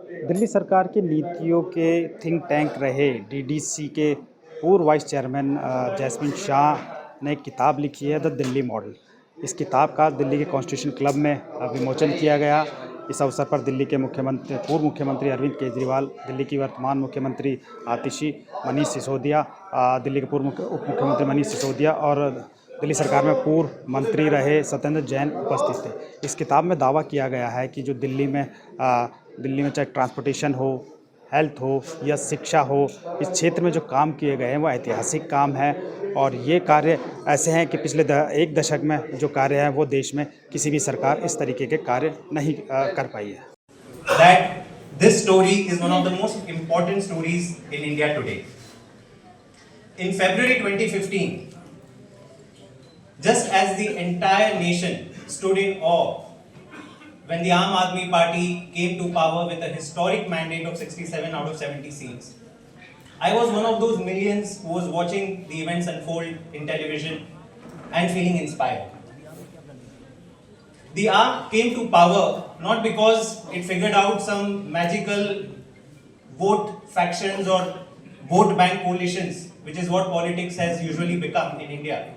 दिल्ली सरकार की नीतियों के थिंक टैंक रहे डीडीसी के पूर्व वाइस चेयरमैन जैस्मिन शाह ने एक किताब लिखी है द दिल्ली मॉडल। इस किताब का दिल्ली के कॉन्स्टिट्यूशन क्लब में विमोचन किया गया। इस अवसर पर दिल्ली के पूर्व मुख्यमंत्री अरविंद केजरीवाल, दिल्ली की वर्तमान मुख्यमंत्री आतिशी, मनीष सिसोदिया, दिल्ली के पूर्व उप मुख्यमंत्री मनीष सिसोदिया और दिल्ली सरकार में पूर्व मंत्री रहे सत्येंद्र जैन उपस्थित थे। इस किताब में दावा किया गया है कि जो दिल्ली में चाहे ट्रांसपोर्टेशन हो, हेल्थ हो या शिक्षा हो, इस क्षेत्र में जो काम किए गए हैं वो ऐतिहासिक काम है और ये कार्य ऐसे हैं कि पिछले एक दशक में जो कार्य हैं वो देश में किसी भी सरकार इस तरीके के कार्य नहीं कर पाई है। That this story is one of the most important stories in India today. In February 2015, just as the entire nation stood in awe when the Aam Aadmi Party came to power with a historic mandate of 67 out of 70 seats, I was one of those millions who was watching the events unfold in television and feeling inspired. The Aam came to power not because it figured out some magical vote factions or vote bank coalitions, which is what politics has usually become in India.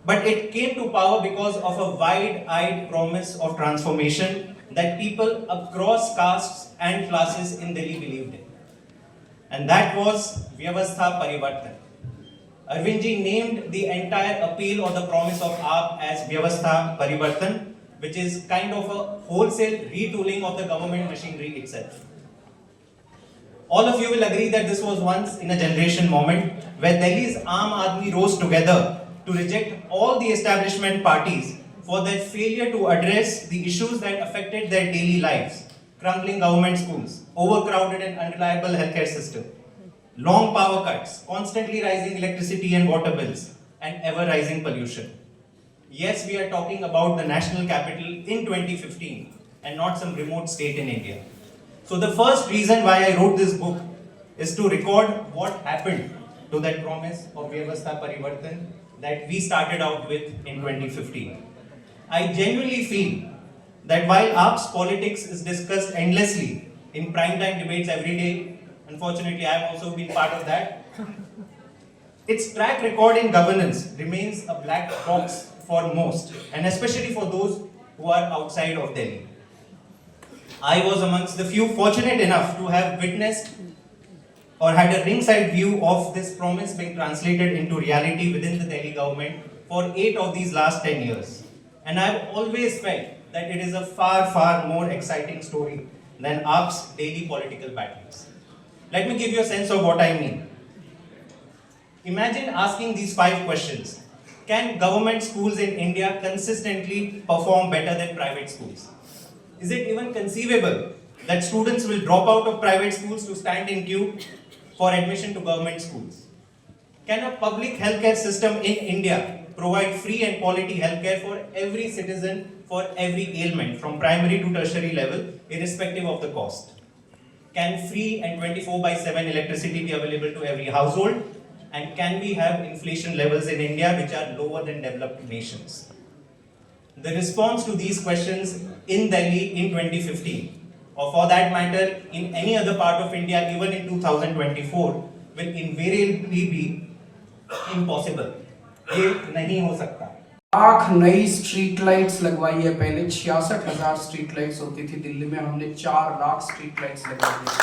But it came to power because of a wide-eyed promise of transformation that people across castes and classes in Delhi believed in. And that was Vyavastha Parivartan. Arvind ji named the entire appeal or the promise of AAP as Vyavastha Parivartan, which is kind of a wholesale retooling of the government machinery itself. All of you will agree that this was once in a generation moment where Delhi's Aam Aadmi rose together to reject all the establishment parties for their failure to address the issues that affected their daily lives. Crumbling government schools, overcrowded and unreliable healthcare system, long power cuts, constantly rising electricity and water bills, and ever rising pollution. Yes, we are talking about the national capital in 2015 and not some remote state in India. So the first reason why I wrote this book is to record what happened to that promise of Vyavastha Parivartan that we started out with in 2015. I genuinely feel that while AAP's politics is discussed endlessly in primetime debates every day, unfortunately I have also been part of that, its track record in governance remains a black box for most, and especially for those who are outside of Delhi. I was amongst the few fortunate enough to have witnessed or had a ringside view of this promise being translated into reality within the Delhi government for 8 of these last 10 years. And I've always felt that it is a far, far more exciting story than AAP's daily political battles. Let me give you a sense of what I mean. Imagine asking these 5 questions. Can government schools in India consistently perform better than private schools? Is it even conceivable that students will drop out of private schools to stand in queue for admission to government schools? Can a public healthcare system in India provide free and quality healthcare for every citizen for every ailment from primary to tertiary level, irrespective of the cost? Can free and 24/7 electricity be available to every household? And can we have inflation levels in India which are lower than developed nations? The response to these questions in Delhi in 2015, or for that matter in any other part of India even in 2024, will invariably be impossible. ये नहीं हो सकता। 1 लाख नई street lights लगवाई है। पहले 66,000 street lights होती थी दिल्ली में, हमने 4 लाख स्ट्रीट लाइट्स लगवाई है।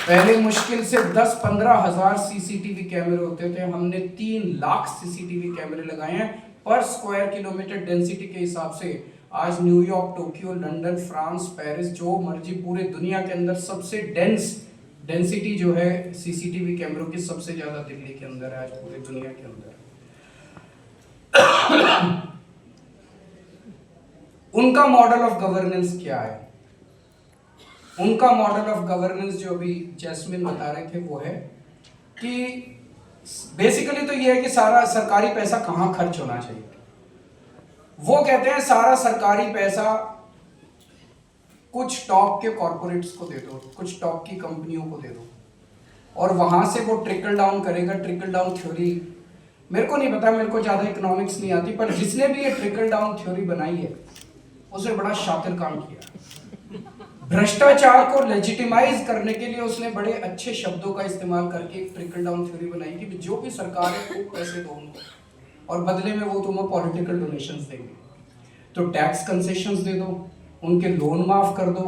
पहले मुश्किल से 10-15 हज़ार सीसीटीवी कैमरे होते थे, हमने 3 लाख सीसीटीवी कैमरे लगाए हैं पर स्क्वायर किलोमीटर डेंसिटी के हिसाब से। आज New York, Tokyo, London, France, Paris, जो मर्जी पूरे दुनिया के अंदर सबसे डेंसिटी जो है सीसीटीवी कैमरों की सबसे ज्यादा दिल्ली के अंदर है आज पूरी दुनिया के अंदर। उनका मॉडल ऑफ गवर्नेंस क्या है? उनका मॉडल ऑफ गवर्नेंस जो अभी जैस्मिन बता रहे थे वो है कि बेसिकली तो ये है कि सारा सरकारी पैसा कहाँ खर्च होना चाहिए। वो कहते हैं सारा सरकारी पैसा कुछ टॉप के कॉर्पोरेट्स को दे दो, कुछ टॉप की कंपनियों को दे दो और वहां से वो ट्रिकल डाउन करेगा। ट्रिकल डाउन थ्योरी मेरे को नहीं पता, मेरे को ज्यादा इकोनॉमिक्स नहीं आती, पर जिसने भी ये ट्रिकल डाउन थ्योरी बनाई है उसने बड़ा शातिर काम किया। भ्रष्टाचार को लेजिटिमाइज करने के लिए उसने बड़े अच्छे शब्दों का इस्तेमाल करके एक ट्रिकल डाउन थ्योरी बनाई कि जो भी सरकार है खूब पैसे दो उनको और बदले में वो तुम्हें पॉलिटिकल डोनेशंस देंगे। तो टैक्स कंसेशंस दे दो, उनके लोन माफ कर दो।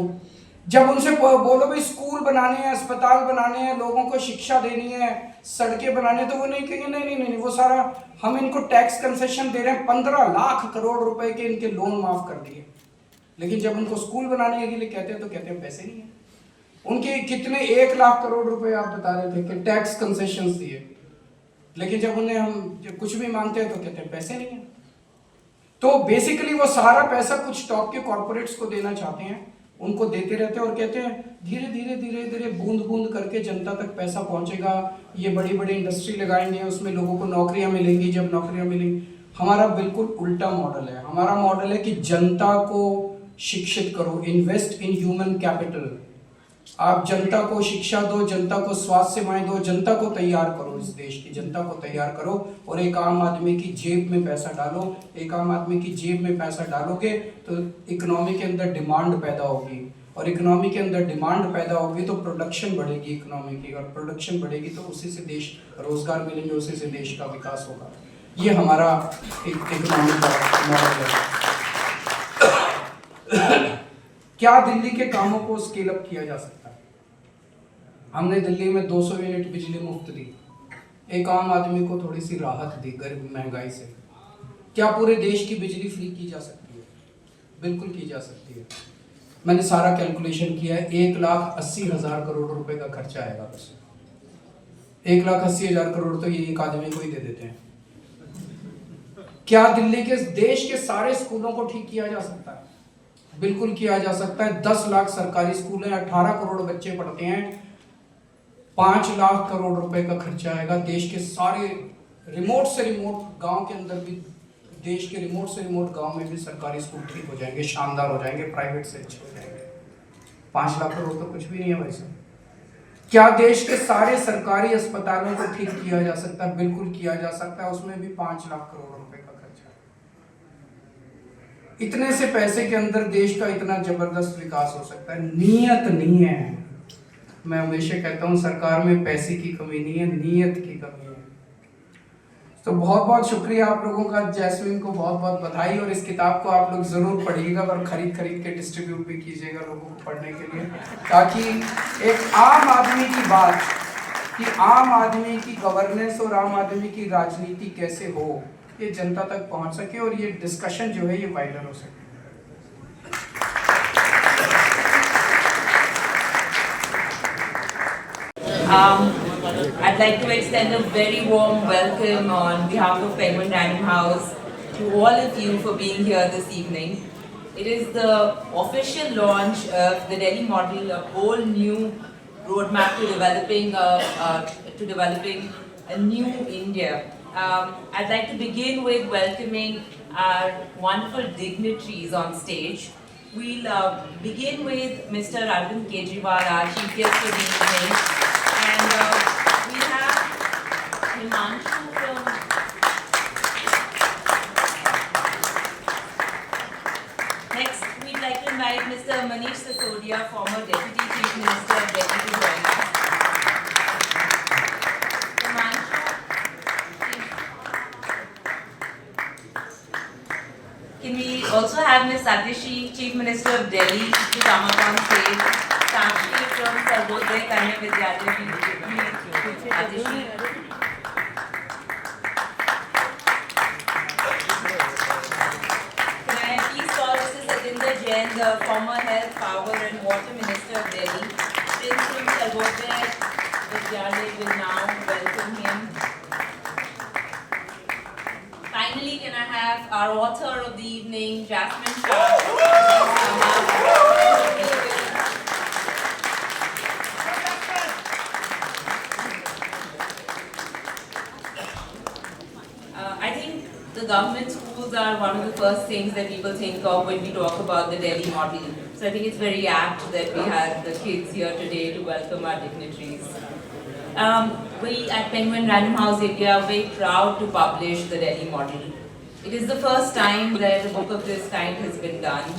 जब उनसे बोलो भाई स्कूल बनाने हैं, अस्पताल बनाने हैं, लोगों को शिक्षा देनी है, सड़कें बनाने, तो वो नहीं कहेंगे नहीं नहीं नहीं, वो सारा हम इनको टैक्स कंसेशन दे रहे हैं, 15 लाख करोड़ रुपए के इनके लोन माफ कर दिए। लेकिन जब उनको स्कूल बनाने के लिए कहते हैं तो कहते हैं पैसे नहीं है। उनके कितने 1 लाख करोड़ रुपए आप बता रहे थे कि टैक्स कंसेशंस दिए, लेकिन जब उन्हें हम कुछ भी मांगते हैं तो कहते हैं पैसे नहीं है। तो बेसिकली वो सारा पैसा कुछ टॉप के कॉर्पोरेट्स को देना चाहते हैं, उनको देते रहते हैं और कहते हैं धीरे धीरे धीरे धीरे बूंद बूंद करके जनता तक पैसा पहुंचेगा, ये बड़ी बड़ी इंडस्ट्री लगाएंगे, उसमें लोगों को नौकरियां मिलेंगी। जब नौकरियां मिलेंगी, हमारा बिल्कुल उल्टा मॉडल है। हमारा मॉडल है कि जनता को शिक्षित करो, इन्वेस्ट इन ह्यूमन कैपिटल। आप जनता को शिक्षा दो, जनता को स्वास्थ्य सेवाएं दो, जनता को तैयार करो, इस देश की जनता को तैयार करो और एक आम आदमी की जेब में पैसा डालो। एक आम आदमी की जेब में पैसा डालोगे तो इकोनॉमी के अंदर डिमांड पैदा होगी और इकोनॉमी के अंदर डिमांड पैदा होगी तो प्रोडक्शन बढ़ेगी इकोनॉमी की, और प्रोडक्शन बढ़ेगी तो उसी से देश रोजगार मिलेंगे, उसी से देश का विकास होगा। ये हमारा इकोनॉमिक मॉडल है। क्या दिल्ली के कामों को स्केल अप किया जा सकता है? हमने दिल्ली में 200 यूनिट बिजली मुफ्त दी, एक आम आदमी को थोड़ी सी राहत दी गरीब महंगाई से। क्या पूरे देश की बिजली फ्री की जा सकती है? बिल्कुल की जा सकती है। मैंने सारा कैलकुलेशन किया है, 1,80,000 करोड़ रुपए का खर्चा आएगा बस। 1,80,000 करोड़ तो ये एक आदमी को ही दे देते हैं। क्या दिल्ली के देश के सारे स्कूलों को ठीक किया जा सकता है? बिल्कुल किया जा सकता है। 10 लाख सरकारी स्कूल हैं, 18 करोड़ बच्चे पढ़ते हैं, 5 लाख करोड़ रुपए का खर्चा आएगा। देश के सारे रिमोट से रिमोट गांव के अंदर भी, देश के रिमोट से रिमोट गांव में भी सरकारी स्कूल ठीक हो जाएंगे, शानदार हो जाएंगे, प्राइवेट से अच्छे हो जाएंगे। 5 लाख करोड़ तो कुछ भी नहीं है वैसे। क्या देश के सारे सरकारी अस्पतालों को ठीक किया जा सकता है? बिल्कुल किया जा सकता है, उसमें भी 5 लाख करोड़ रुपए का खर्चा है। इतने से पैसे के अंदर देश का इतना जबरदस्त विकास हो सकता है। नीयत नहीं है। मैं हमेशा कहता हूं सरकार में पैसे की कमी नहीं है, नीयत की कमी है। तो बहुत बहुत शुक्रिया आप लोगों का, जैस्मिन को बहुत बहुत बधाई, और इस किताब को आप लोग जरूर पढ़िएगा और खरीद के डिस्ट्रीब्यूट भी कीजिएगा लोगों को पढ़ने के लिए, ताकि एक आम आदमी की बात कि आम आदमी की गवर्नेंस और आम आदमी की राजनीति कैसे हो ये जनता तक पहुंच सके और ये डिस्कशन जो है ये वाइडर हो सके। I'd like to extend a very warm welcome on behalf of Penguin Random House to all of you for being here this evening. It is the official launch of the Delhi model, a whole new roadmap to developing a new India. I'd like to begin with welcoming our wonderful dignitaries on stage. We'll begin with Mr. Arvind Kejriwal, our Chief Guest for the evening. And we have Himanshu from... Next, we'd like to invite Mr. Manish Sisodia, former Deputy Chief Minister of Delhi, to join us. Himanshu, can we also have Ms. Satishi, Chief Minister of Delhi, to come up on stage? Sakshi from Sarvodaya Kanya Vidyalaya. Satishi. Can I please call Mr. Satinder Jain, the former Health, Power and Water Minister of Delhi. Since from Sarvodaya Vidyalaya will now welcome him. Finally, can I have our author of the evening, Jasmine Shah. I think the government schools are one of the first things that people think of when we talk about the Delhi model. So I think it's very apt that we had the kids here today to welcome our dignitaries. We at Penguin Random House India are very proud to publish the Delhi model. It is the first time that a book of this kind has been done.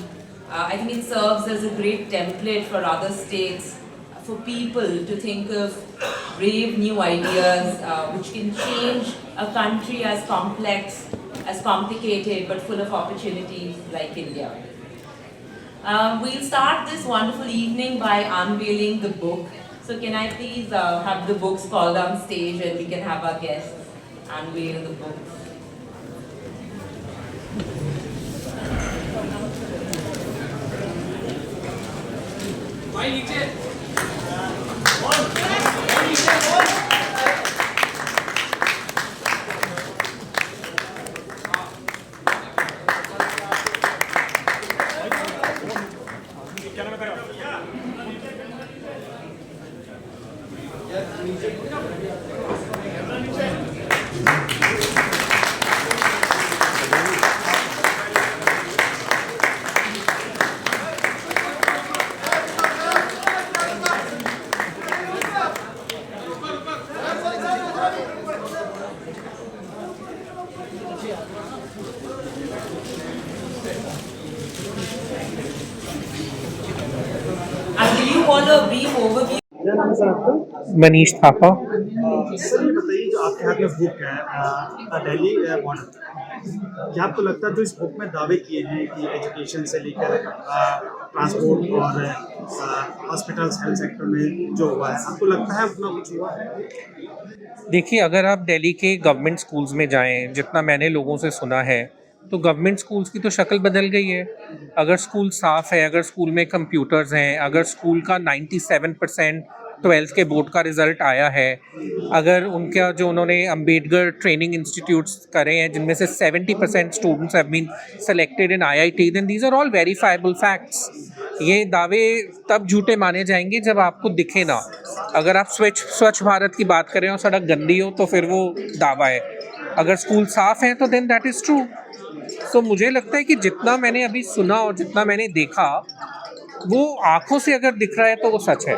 I think it serves as a great template for other states, for people to think of brave new ideas which can change a country as complex, as complicated, but full of opportunities like India. We'll start this wonderful evening by unveiling the book. So can I please have the books called on stage and we can have our guests unveil the books. I'll give you all a brief overview. क्या नाम है sir आपका? Manish Thapa. Sir ये बताइए जो आपके हाथ में बुक है द दिल्ली मॉडल, क्या आपको लगता है जो इस बुक में दावे किए हैं कि एजुकेशन से लेकर ट्रांसपोर्ट और हॉस्पिटल्स हेल्थ सेक्टर में जो हुआ है, आपको लगता है उतना कुछ हुआ है? देखिए, अगर आप दिल्ली के गवर्नमेंट स्कूल्स में जाएं, जितना मैंने लोगों से सुना है, तो गवर्नमेंट स्कूल्स की तो शक्ल बदल गई है। अगर स्कूल साफ़ है, अगर स्कूल में कंप्यूटर्स हैं, अगर स्कूल का 97% 12th के बोर्ड का रिज़ल्ट आया है, अगर उनका जो उन्होंने अम्बेडकर ट्रेनिंग इंस्टीट्यूट्स करे हैं जिनमें से 70% students have been selected in IIT, then these are all verifiable facts. ये दावे तब झूठे माने जाएंगे जब आपको दिखे ना। अगर आप स्वच्छ भारत की बात करें और सड़क गंदी हो तो फिर वो दावा है, अगर स्कूल साफ़ हैं तो देन दैट इज़ ट्रू। तो मुझे लगता है कि जितना मैंने अभी सुना और जितना मैंने देखा, वो आँखों से अगर दिख रहा है तो वो सच है।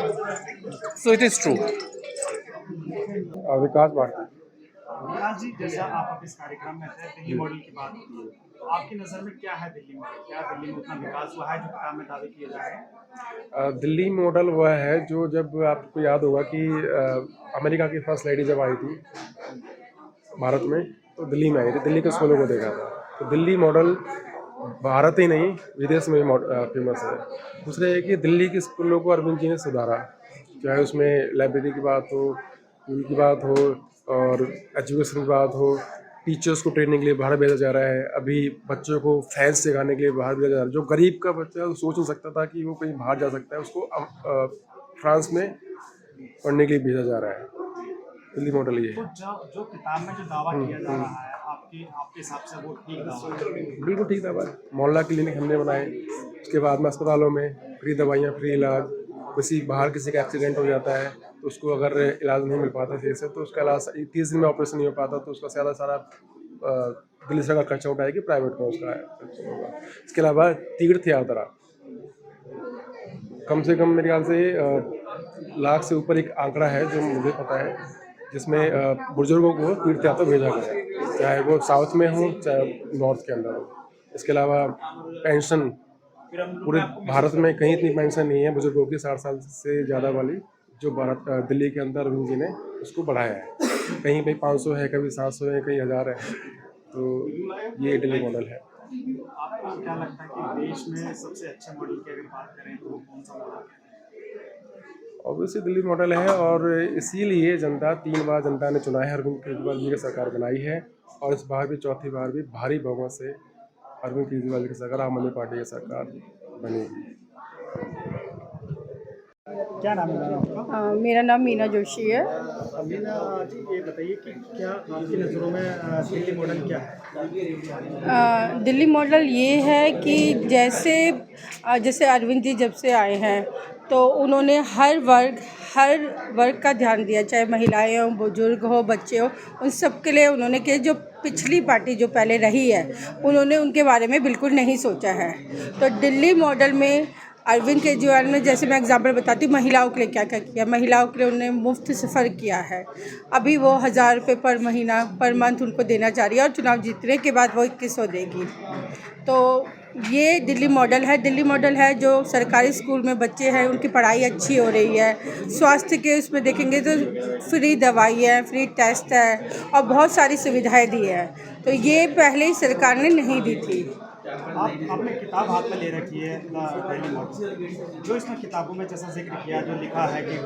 So it is true. Vikas Bharti. Vikas ji, जैसा आप अब इस कार्यक्रम में थे, दिल्ली मॉडल की बात की है, तो आपकी नज़र में क्या है दिल्ली मॉडल? क्या दिल्ली में उतना विकास हुआ है जो किताब में दावे किए जा रहे हैं? दिल्ली मॉडल वह है जो, जब आपको याद होगा कि अमेरिका की फर्स्ट लेडी जब आई थी भारत में, तो दिल्ली में आई थी, दिल्ली के स्कूलों को देखा था। तो दिल्ली मॉडल भारत ही नहीं विदेश में भी फेमस है। दूसरे है कि दिल्ली के स्कूलों को अरविंद जी ने सुधारा, चाहे उसमें लाइब्रेरी की बात हो, स्कूल की बात हो और एजुकेशन की बात हो। टीचर्स को ट्रेनिंग के लिए बाहर भेजा जा रहा है, अभी बच्चों को फ्रेंच सिखाने के लिए बाहर भेजा जा रहा है। जो गरीब का बच्चा है वो सोच नहीं सकता था कि वो कहीं बाहर जा सकता है, उसको फ्रांस में पढ़ने के लिए भेजा जा रहा है। दिल्ली मॉडल ये तो है। जो किताब में जो दावा किया जा रहा है, आपके हिसाब से वो ठीक दावा है? बिल्कुल ठीक दवा है। मोहल्ला क्लिनिक हमने बनाए, उसके बाद में अस्पतालों में फ्री दवाइयाँ, फ्री इलाज। बाहर किसी का एक्सीडेंट हो जाता है तो उसको अगर इलाज नहीं मिल पाता सही से, तो उसका इलाज 30 दिन में ऑपरेशन नहीं हो पाता, तो उसका सारा दिल्ली सरकार खर्चा उठाएगी, प्राइवेट में उसका होगा। इसके अलावा तीर्थ यात्रा, कम से कम मेरे ख्याल से लाख से ऊपर एक आंकड़ा है जो मुझे पता है, जिसमें बुजुर्गों को तीर्थ यात्रा भेजा गया, चाहे वो साउथ में हो चाहे नॉर्थ के अंदर हो। इसके अलावा पेंशन, पूरे भारत में कहीं इतनी पेंशन नहीं है बुजुर्गों की 60 साल से ज़्यादा वाली, जो दिल्ली के अंदर अरविंद जी ने उसको बढ़ाया है। कहीं पे 500 है, कभी 700 है, कहीं 1000 है। तो ये दिल्ली मॉडल है। आपको क्या लगता है कि देश में सबसे अच्छे मॉडल की अगर बात करें तो कौन सा मॉडल है? ऑब्वियसली दिल्ली मॉडल है, और इसीलिए 3 बार जनता ने चुना है, अरविंद केजरीवाल जी की सरकार बनाई है, और इस बार भी चौथी बार भी भारी बहुमत से अरविंद केजरीवाल की सरकार, आम आदमी पार्टी की सरकार बनेगी। क्या नाम है आपका? मेरा नाम मीना जोशी है। मीना जी, ये बताइए कि क्या आपकी नज़रों में दिल्ली मॉडल क्या है? दिल्ली मॉडल ये है कि जैसे अरविंद जी जब से आए हैं तो उन्होंने हर वर्ग का ध्यान दिया, चाहे महिलाएं हो, बुजुर्ग हो, बच्चे हो, उन सब के लिए उन्होंने कि जो पिछली पार्टी जो पहले रही है उन्होंने उनके बारे में बिल्कुल नहीं सोचा है। तो दिल्ली मॉडल में अरविंद केजरीवाल ने, जैसे मैं एग्जांपल बताती हूँ, महिलाओं के लिए क्या क्या किया। महिलाओं के लिए उन्होंने मुफ्त सफ़र किया है, अभी वो 1000 रुपये पर महीना पर मंथ उनको देना चाह रही है, और चुनाव जीतने के बाद वो 2100 देगी। तो ये दिल्ली मॉडल है जो सरकारी स्कूल में बच्चे हैं उनकी पढ़ाई अच्छी हो रही है। स्वास्थ्य के उसमें देखेंगे तो फ्री दवाई है, फ्री टेस्ट है और बहुत सारी सुविधाएं दी है। तो ये पहले ही सरकार ने नहीं दी थी। आपने किताब हाथ में ले रखी है दिल्ली मॉडल, जो इसमें किताबों में जैसा जिक्र किया जो लिखा है कि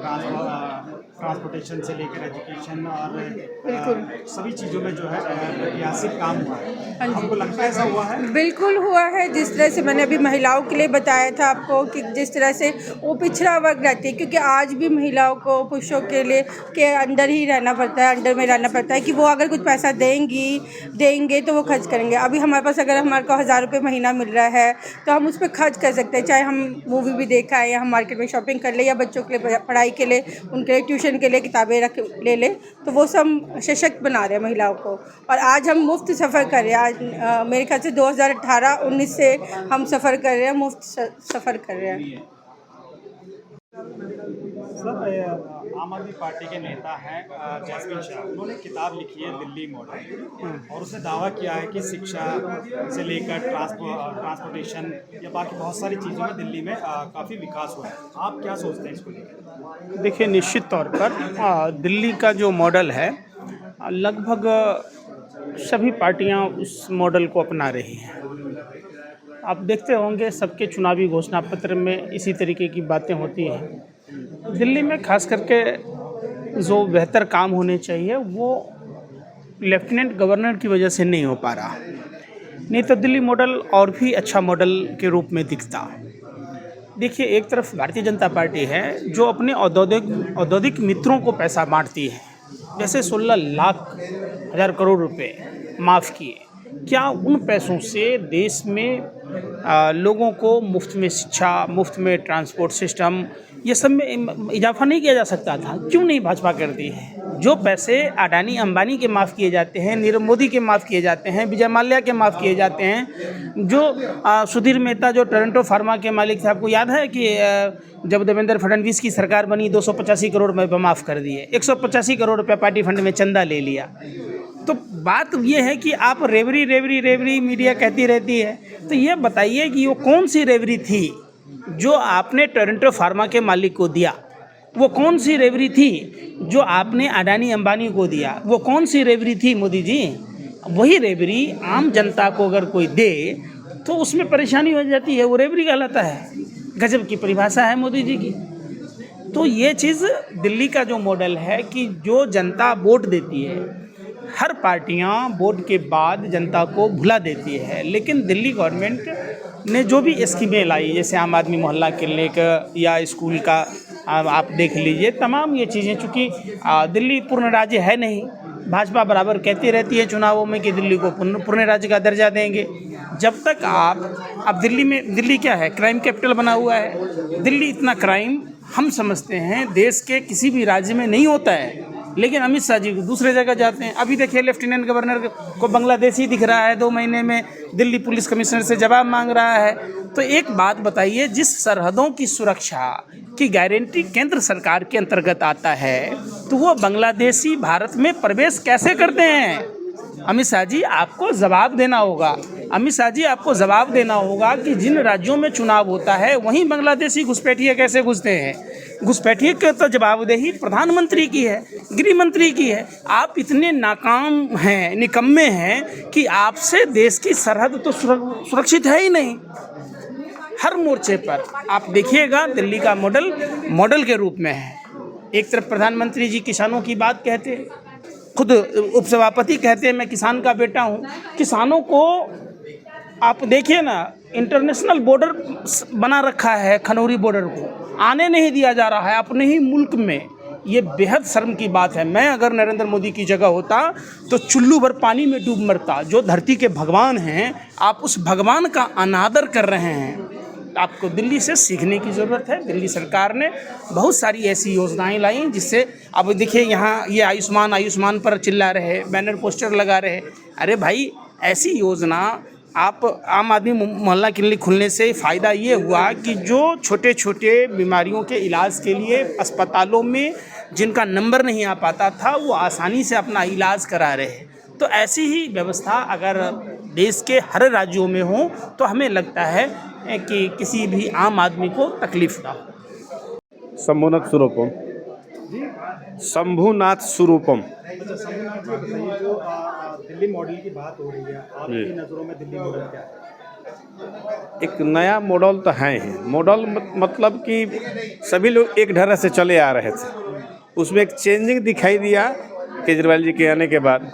ट्रांसपोर्टेशन से लेकर एजुकेशन और सभी चीज़ों में जो है ऐतिहासिक काम हुआ है। हाँ जी। आपको लगता है ऐसा हुआ है? बिल्कुल हुआ है। जिस तरह से मैंने अभी महिलाओं के लिए बताया था आपको कि जिस तरह से वो पिछड़ा वर्ग रहती है, क्योंकि आज भी महिलाओं को पुरुषों के लिए के अंडर ही रहना पड़ता है, अंडर में रहना पड़ता है कि वो अगर कुछ पैसा देंगे तो वो खर्च करेंगे। अभी हमारे पास अगर हमारे को 1000 रुपये महीना मिल रहा है तो हम उस पर खर्च कर सकते हैं, चाहे हम मूवी भी देखा है या हम मार्केट में शॉपिंग कर ले या बच्चों के लिए पढ़ाई के लिए, उनके लिए ट्यूशन के लिए किताबें ले लें, तो वो सब सशक्त बना रहे हैं महिलाओं को। और आज हम मुफ्त सफ़र कर रहे हैं। आज मेरे ख्याल से 2018-19 से हम सफ़र कर रहे हैं, मुफ्त सफ़र कर रहे हैं। सर, आम आदमी पार्टी के नेता हैं जैस्मिन शाह, उन्होंने किताब लिखी है दिल्ली मॉडल और उसने दावा किया है कि शिक्षा से लेकर ट्रांसपोर्टेशन या बाकी बहुत सारी चीज़ों में दिल्ली में काफ़ी विकास हुआ है। आप क्या सोचते हैं इसको लेकर? देखिए, निश्चित तौर पर दिल्ली का जो मॉडल है लगभग सभी पार्टियां उस मॉडल को अपना रही हैं। आप देखते होंगे सबके चुनावी घोषणा पत्र में इसी तरीके की बातें होती हैं। दिल्ली में खास करके जो बेहतर काम होने चाहिए वो लेफ्टिनेंट गवर्नर की वजह से नहीं हो पा रहा, नहीं तो दिल्ली मॉडल और भी अच्छा मॉडल के रूप में दिखता। देखिए, एक तरफ भारतीय जनता पार्टी है जो अपने औद्योगिक मित्रों को पैसा बांटती है, जैसे 16 लाख हज़ार करोड़ रुपए माफ़ किए। क्या उन पैसों से देश में लोगों को मुफ्त में शिक्षा, मुफ्त में ट्रांसपोर्ट सिस्टम, ये सब में इजाफा नहीं किया जा सकता था? क्यों नहीं भाजपा करती है? जो पैसे अडानी अंबानी के माफ़ किए जाते हैं, नीरव मोदी के माफ़ किए जाते हैं, विजय माल्या के माफ़ किए जाते हैं, जो सुधीर मेहता जो टोरंटो फार्मा के मालिक थे, आपको याद है कि जब देवेंद्र फडणवीस की सरकार बनी 285 करोड़ में माफ़ कर दिए, 185 करोड़ रुपया पार्टी फंड में चंदा ले लिया। तो बात ये है कि आप रेवरी मीडिया कहती रहती है, तो ये बताइए कि वो कौन सी रेवरी थी जो आपने टोरंटो फार्मा के मालिक को दिया? वो कौन सी रेवरी थी जो आपने अडानी अंबानी को दिया? वो कौन सी रेवरी थी मोदी जी? वही रेवरी आम जनता को अगर कोई दे तो उसमें परेशानी हो जाती है, वो रेवरी कहलाता है। गजब की परिभाषा है मोदी जी की। तो ये चीज़ दिल्ली का जो मॉडल है कि जो जनता वोट देती है, हर पार्टियां वोट के बाद जनता को भुला देती है, लेकिन दिल्ली गवर्नमेंट ने जो भी स्कीमें लाई, जैसे आम आदमी मोहल्ला क्लिनिक या स्कूल का आप देख लीजिए, तमाम ये चीज़ें, चूँकि दिल्ली पूर्ण राज्य है नहीं, भाजपा बराबर कहती रहती है चुनावों में कि दिल्ली को पूर्ण राज्य का दर्जा देंगे। जब तक अब दिल्ली क्या है, क्राइम कैपिटल बना हुआ है। दिल्ली इतना क्राइम हम समझते हैं देश के किसी भी राज्य में नहीं होता है, लेकिन अमित शाह जी दूसरे जगह जाते हैं। अभी देखिए, लेफ्टिनेंट गवर्नर को बांग्लादेशी दिख रहा है, 2 महीने में दिल्ली पुलिस कमिश्नर से जवाब मांग रहा है। तो एक बात बताइए, जिस सरहदों की सुरक्षा की गारंटी केंद्र सरकार के अंतर्गत आता है, तो वो बांग्लादेशी भारत में प्रवेश कैसे करते हैं? अमित शाह जी आपको जवाब देना होगा। अमित शाह जी आपको जवाब देना होगा कि जिन राज्यों में चुनाव होता है वहीं बांग्लादेशी घुसपैठिए कैसे घुसते हैं। घुसपैठिए की तो जवाबदेही प्रधानमंत्री की है, गृह मंत्री की है। आप इतने नाकाम हैं, निकम्मे हैं कि आपसे देश की सरहद तो सुरक्षित है ही नहीं। हर मोर्चे पर आप देखिएगा दिल्ली का मॉडल के रूप में है। एक तरफ प्रधानमंत्री जी किसानों की बात कहते हैं, खुद उपसभापति कहते हैं मैं किसान का बेटा हूँ। किसानों को आप देखिए ना, इंटरनेशनल बॉर्डर बना रखा है, खनौरी बॉर्डर को आने नहीं दिया जा रहा है अपने ही मुल्क में। ये बेहद शर्म की बात है। मैं अगर नरेंद्र मोदी की जगह होता तो चुल्लू भर पानी में डूब मरता। जो धरती के भगवान हैं, आप उस भगवान का अनादर कर रहे हैं। आपको दिल्ली से सीखने की ज़रूरत है। दिल्ली सरकार ने बहुत सारी ऐसी योजनाएं लाई जिससे, अब देखिए यहाँ ये आयुष्मान पर चिल्ला रहे, बैनर पोस्टर लगा रहे। अरे भाई, ऐसी योजना आप आम आदमी मोहल्ला क्लिनिक खुलने से फ़ायदा ये हुआ कि जो छोटे छोटे बीमारियों के इलाज के लिए अस्पतालों में जिनका नंबर नहीं आ पाता था, वो आसानी से अपना इलाज करा रहे। तो ऐसी ही व्यवस्था अगर देश के हर राज्यों में हो तो हमें लगता है कि किसी भी आम आदमी को तकलीफ ना हो। शंभुनाथ स्वरूपम। शंभुनाथ स्वरूपम। अच्छा शंभुनाथ जी बताइए, जो दिल्ली मॉडल की बात हो रही है, आपकी नज़रों में दिल्ली मॉडल क्या है? एक नया मॉडल तो है ही। मॉडल मतलब कि सभी लोग एक ढर्रा से चले आ रहे थे, उसमें एक चेंजिंग दिखाई दिया केजरीवाल जी के आने के बाद।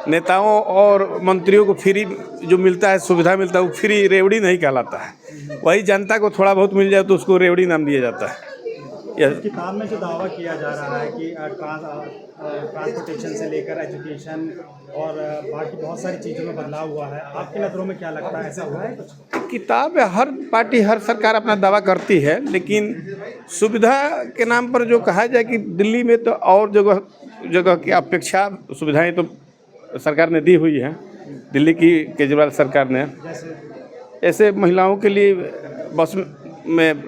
नेताओं और मंत्रियों को फ्री जो मिलता है, सुविधा मिलता है, वो फ्री रेवड़ी नहीं कहलाता है। वही जनता को थोड़ा बहुत मिल जाए तो उसको रेवड़ी नाम दिया जाता है। किताब में जो दावा किया जा रहा है कि ट्रांसपोर्टेशन से लेकर एजुकेशन और बाकी बहुत सारी चीज़ों में बदलाव हुआ है, आपकी नज़रों में क्या लगता है, ऐसा हुआ है कुछ? किताब हर पार्टी हर सरकार अपना दावा करती है, लेकिन सुविधा के नाम पर जो कहा जाए कि दिल्ली में तो और जगह की अपेक्षा सुविधाएं तो सरकार ने दी हुई है। दिल्ली की केजरीवाल सरकार ने ऐसे महिलाओं के लिए बस में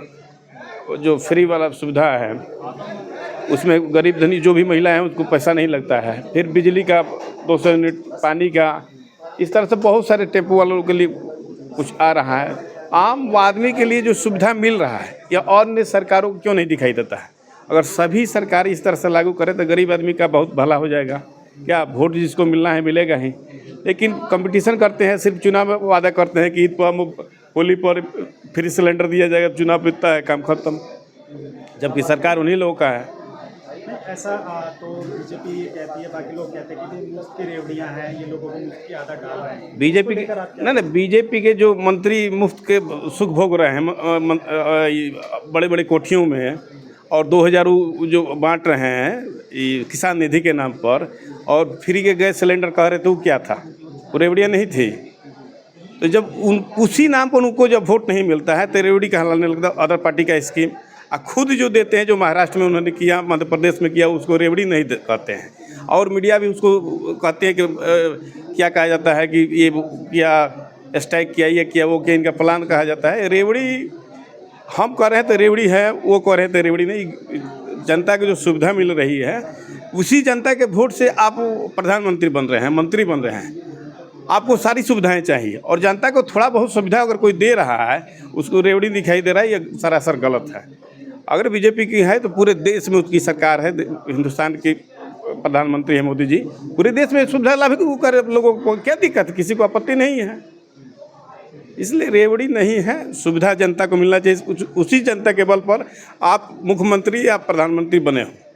जो फ्री वाला सुविधा है, उसमें गरीब धनी जो भी महिला हैं उसको पैसा नहीं लगता है। फिर बिजली का 200 यूनिट, पानी का, इस तरह से बहुत सारे टेम्पो वालों के लिए कुछ आ रहा है। आम आदमी के लिए जो सुविधा मिल रहा है या अन्य सरकारों को क्यों नहीं दिखाई देता है? अगर सभी सरकार इस तरह से लागू करें तो गरीब आदमी का बहुत भला हो जाएगा। क्या वोट जिसको मिलना है मिलेगा ही, लेकिन कंपटीशन करते हैं, सिर्फ चुनाव में वादा करते हैं कि ईद पर होली पर फ्री सिलेंडर दिया जाएगा, चुनाव बीतता है, काम खत्म, जबकि सरकार उन्हीं लोगों का है। ऐसा तो बीजेपी ये कहती है, बाकी लोग कहते हैं कि मुफ्त की रेवड़ियाँ हैं, ये लोगों को मुफ्त की आदत डाल रहे हैं। बीजेपी के नहीं, बीजेपी के जो मंत्री मुफ्त के सुख भोग रहे हैं बड़े बड़े कोठियों में, और 2000 जो बांट रहे हैं किसान निधि के नाम पर, और फ्री के गैस सिलेंडर कह रहे थे, वो क्या था? वो रेवड़ियाँ नहीं थी। तो जब उसी नाम पर उनको जब वोट नहीं मिलता है तो रेवड़ी कहलाने लगता है अदर पार्टी का स्कीम। खुद जो देते हैं, जो महाराष्ट्र में उन्होंने किया, मध्य प्रदेश में किया, उसको रेवड़ी नहीं कहते हैं। और मीडिया भी उसको कहते हैं कि क्या कहा जाता है कि ये किया, स्ट्राइक किया, ये किया, वो किया, इनका प्लान कहा जाता है। रेवड़ी हम कह रहे हैं तो रेवड़ी है, वो कह रहे हैं तो रेवड़ी नहीं। जनता को जो सुविधा मिल रही है, उसी जनता के वोट से आप प्रधानमंत्री बन रहे हैं, मंत्री बन रहे हैं। आपको सारी सुविधाएं चाहिए, और जनता को थोड़ा बहुत सुविधा अगर कोई दे रहा है, उसको रेवड़ी दिखाई दे रहा है, ये सरासर गलत है। अगर बीजेपी की है तो पूरे देश में उसकी सरकार है, हिंदुस्तान की प्रधानमंत्री है मोदी जी, पूरे देश में सुविधा लाभ कर लोगों को क्या दिक्कत, किसी को आपत्ति नहीं है। इसलिए रेवड़ी नहीं है, सुविधा जनता को मिलना चाहिए। उसी जनता के बल पर आप मुख्यमंत्री या प्रधानमंत्री बने हो।